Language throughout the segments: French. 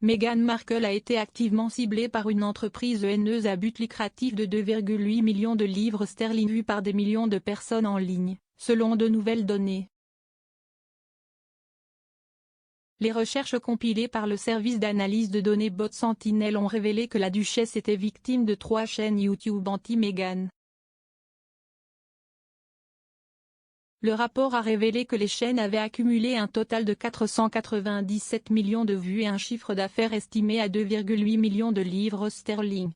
Meghan Markle a été activement ciblée par une entreprise haineuse à but lucratif de 2,8 millions de livres sterling vus par des millions de personnes en ligne, selon de nouvelles données. Les recherches compilées par le service d'analyse de données Bot Sentinel ont révélé que la duchesse était victime de 3 chaînes YouTube anti-Meghan. Le rapport a révélé que les chaînes avaient accumulé un total de 497 millions de vues et un chiffre d'affaires estimé à 2,8 millions de livres sterling.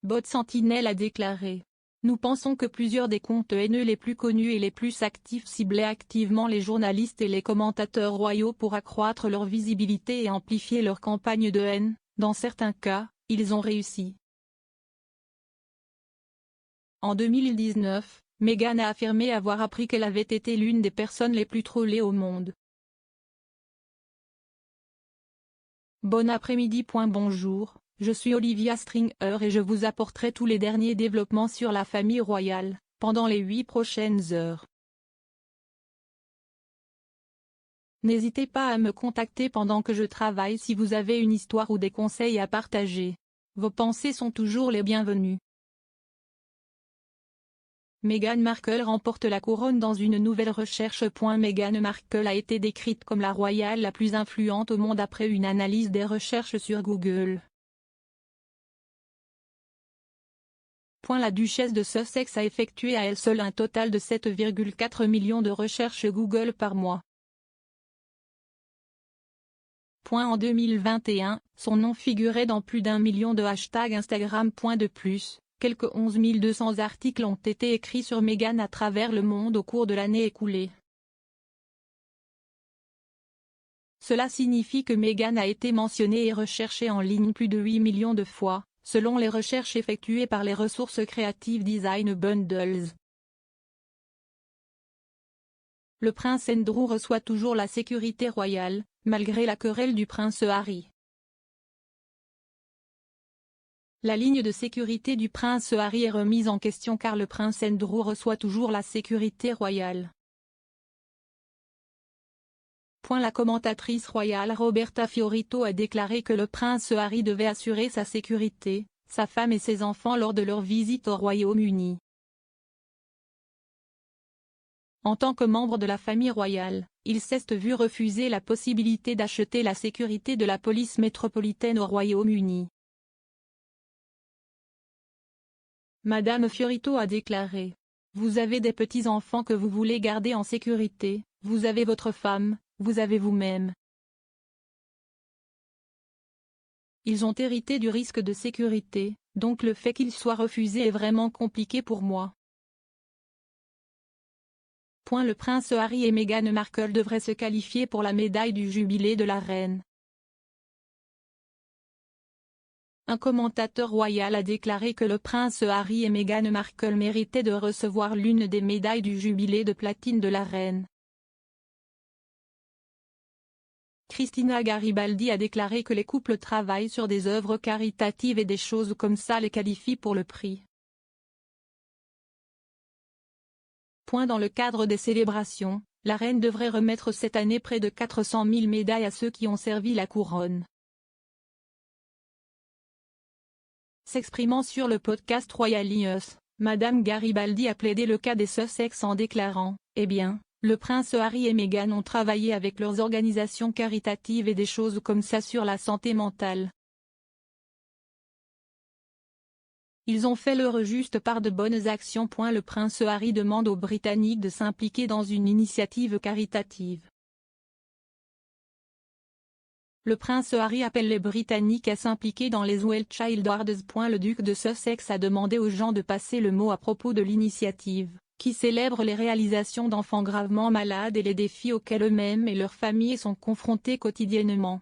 Bot Sentinel a déclaré: « Nous pensons que plusieurs des comptes haineux les plus connus et les plus actifs ciblaient activement les journalistes et les commentateurs royaux pour accroître leur visibilité et amplifier leur campagne de haine. Dans certains cas, ils ont réussi. » En 2019, Meghan a affirmé avoir appris qu'elle avait été l'une des personnes les plus trollées au monde. Bon après-midi. Bonjour, je suis Olivia Stringer et je vous apporterai tous les derniers développements sur la famille royale, pendant les 8 prochaines heures. N'hésitez pas à me contacter pendant que je travaille si vous avez une histoire ou des conseils à partager. Vos pensées sont toujours les bienvenues. Meghan Markle remporte la couronne dans une nouvelle recherche. Meghan Markle a été décrite comme la royale la plus influente au monde après une analyse des recherches sur Google. La duchesse de Sussex a effectué à elle seule un total de 7,4 millions de recherches Google par mois. En 2021, son nom figurait dans plus d'1 million de hashtags Instagram. De plus, quelques 11 200 articles ont été écrits sur Meghan à travers le monde au cours de l'année écoulée. Cela signifie que Meghan a été mentionnée et recherchée en ligne plus de 8 millions de fois, selon les recherches effectuées par les ressources créatives Design Bundles. Le prince Andrew reçoit toujours la sécurité royale, malgré la querelle du prince Harry. La ligne de sécurité du prince Harry est remise en question car le prince Andrew reçoit toujours la sécurité royale. La commentatrice royale Roberta Fiorito a déclaré que le prince Harry devait assurer sa sécurité, sa femme et ses enfants lors de leur visite au Royaume-Uni. En tant que membre de la famille royale, il s'est vu refuser la possibilité d'acheter la sécurité de la police métropolitaine au Royaume-Uni. Madame Fiorito a déclaré: « Vous avez des petits-enfants que vous voulez garder en sécurité, vous avez votre femme, vous avez vous-même. Ils ont hérité du risque de sécurité, donc le fait qu'ils soient refusés est vraiment compliqué pour moi. » Le prince Harry et Meghan Markle devraient se qualifier pour la médaille du jubilé de la reine. Un commentateur royal a déclaré que le prince Harry et Meghan Markle méritaient de recevoir l'une des médailles du jubilé de platine de la reine. Cristina Garibaldi a déclaré que les couples travaillent sur des œuvres caritatives et des choses comme ça les qualifient pour le prix. Dans le cadre des célébrations, la reine devrait remettre cette année près de 400 000 médailles à ceux qui ont servi la couronne. S'exprimant sur le podcast Royal News, Madame Garibaldi a plaidé le cas des Sussex en déclarant: « Eh bien, le prince Harry et Meghan ont travaillé avec leurs organisations caritatives et des choses comme ça sur la santé mentale. Ils ont fait leur juste part de bonnes actions. » Le prince Harry demande aux Britanniques de s'impliquer dans une initiative caritative. Le prince Harry appelle les Britanniques à s'impliquer dans les Well Child Awards. Le duc de Sussex a demandé aux gens de passer le mot à propos de l'initiative, qui célèbre les réalisations d'enfants gravement malades et les défis auxquels eux-mêmes et leurs familles sont confrontés quotidiennement.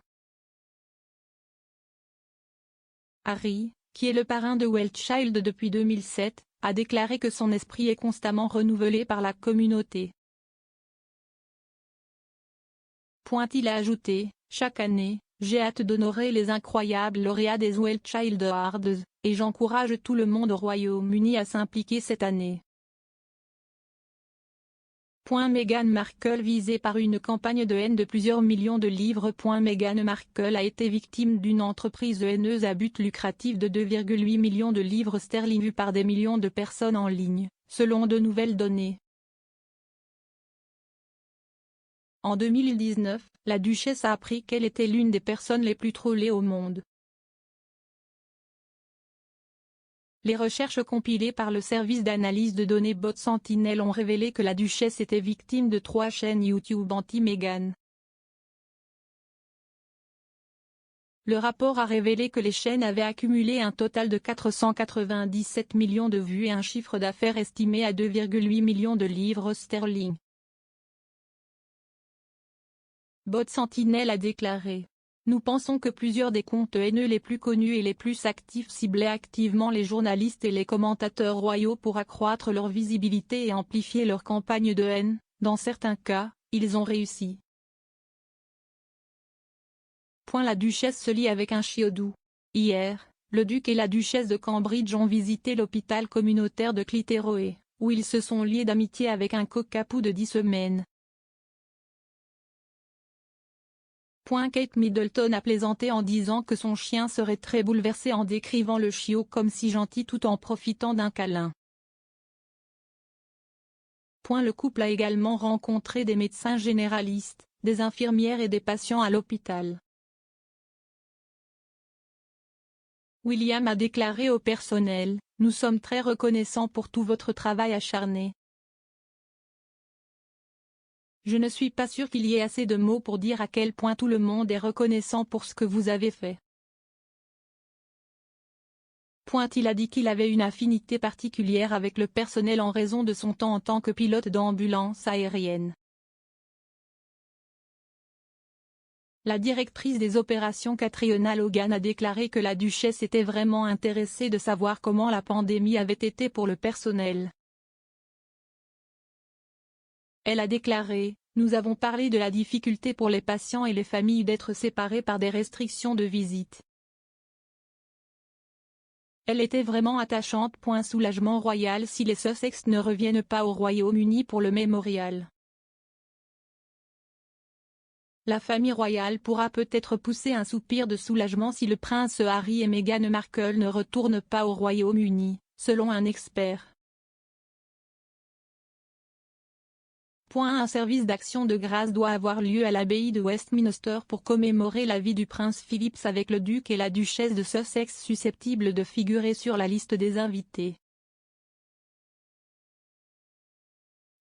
Harry, qui est le parrain de Well Child depuis 2007, a déclaré que son esprit est constamment renouvelé par la communauté. Il a ajouté: « Chaque année, j'ai hâte d'honorer les incroyables lauréats des Well Child Awards, et j'encourage tout le monde au Royaume-Uni à s'impliquer cette année. » Meghan Markle visée par une campagne de haine de plusieurs millions de livres. Meghan Markle a été victime d'une entreprise haineuse à but lucratif de 2,8 millions de livres sterling vus par des millions de personnes en ligne, selon de nouvelles données. En 2019, la duchesse a appris qu'elle était l'une des personnes les plus trollées au monde. Les recherches compilées par le service d'analyse de données Bot Sentinel ont révélé que la duchesse était victime de 3 chaînes YouTube anti-Meghan. Le rapport a révélé que les chaînes avaient accumulé un total de 497 millions de vues et un chiffre d'affaires estimé à 2,8 millions de livres sterling. Bot Sentinel a déclaré: nous pensons que plusieurs des comptes haineux les plus connus et les plus actifs ciblaient activement les journalistes et les commentateurs royaux pour accroître leur visibilité et amplifier leur campagne de haine. Dans certains cas, ils ont réussi. La duchesse se lie avec un chiodou. Hier, le duc et la duchesse de Cambridge ont visité l'hôpital communautaire de Clitheroe, où ils se sont liés d'amitié avec un cockapoo de 10 semaines. Kate Middleton a plaisanté en disant que son chien serait très bouleversé en décrivant le chiot comme si gentil tout en profitant d'un câlin. Le couple a également rencontré des médecins généralistes, des infirmières et des patients à l'hôpital. William a déclaré au personnel: nous sommes très reconnaissants pour tout votre travail acharné. Je ne suis pas sûr qu'il y ait assez de mots pour dire à quel point tout le monde est reconnaissant pour ce que vous avez fait. Il a dit qu'il avait une affinité particulière avec le personnel en raison de son temps en tant que pilote d'ambulance aérienne. La directrice des opérations Catriona Logan a déclaré que la duchesse était vraiment intéressée de savoir comment la pandémie avait été pour le personnel. Elle a déclaré: nous avons parlé de la difficulté pour les patients et les familles d'être séparés par des restrictions de visite. Elle était vraiment attachante. Soulagement royal si les Sussex ne reviennent pas au Royaume-Uni pour le mémorial. La famille royale pourra peut-être pousser un soupir de soulagement si le prince Harry et Meghan Markle ne retournent pas au Royaume-Uni, selon un expert. Un service d'action de grâce doit avoir lieu à l'abbaye de Westminster pour commémorer la vie du prince Philip avec le duc et la duchesse de Sussex susceptibles de figurer sur la liste des invités.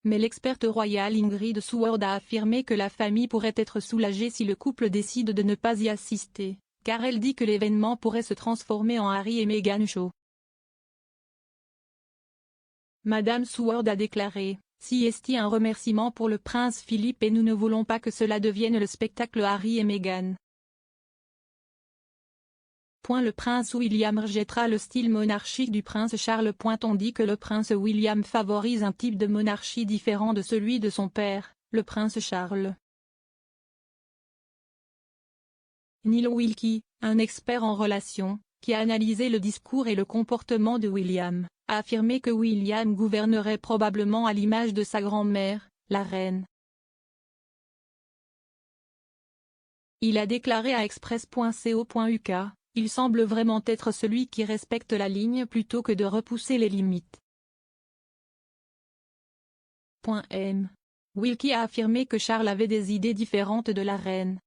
Mais l'experte royale Ingrid Seward a affirmé que la famille pourrait être soulagée si le couple décide de ne pas y assister, car elle dit que l'événement pourrait se transformer en Harry et Meghan Show. Madame Seward a déclaré: si est un remerciement pour le prince Philippe et nous ne voulons pas que cela devienne le spectacle Harry et Meghan. Le prince William rejettera le style monarchique du prince Charles. On dit que le prince William favorise un type de monarchie différent de celui de son père, le prince Charles. Neil Wilkie, un expert en relations, qui a analysé le discours et le comportement de William, a affirmé que William gouvernerait probablement à l'image de sa grand-mère, la reine. Il a déclaré à express.co.uk: il semble vraiment être celui qui respecte la ligne plutôt que de repousser les limites. Wilkie a affirmé que Charles avait des idées différentes de la reine.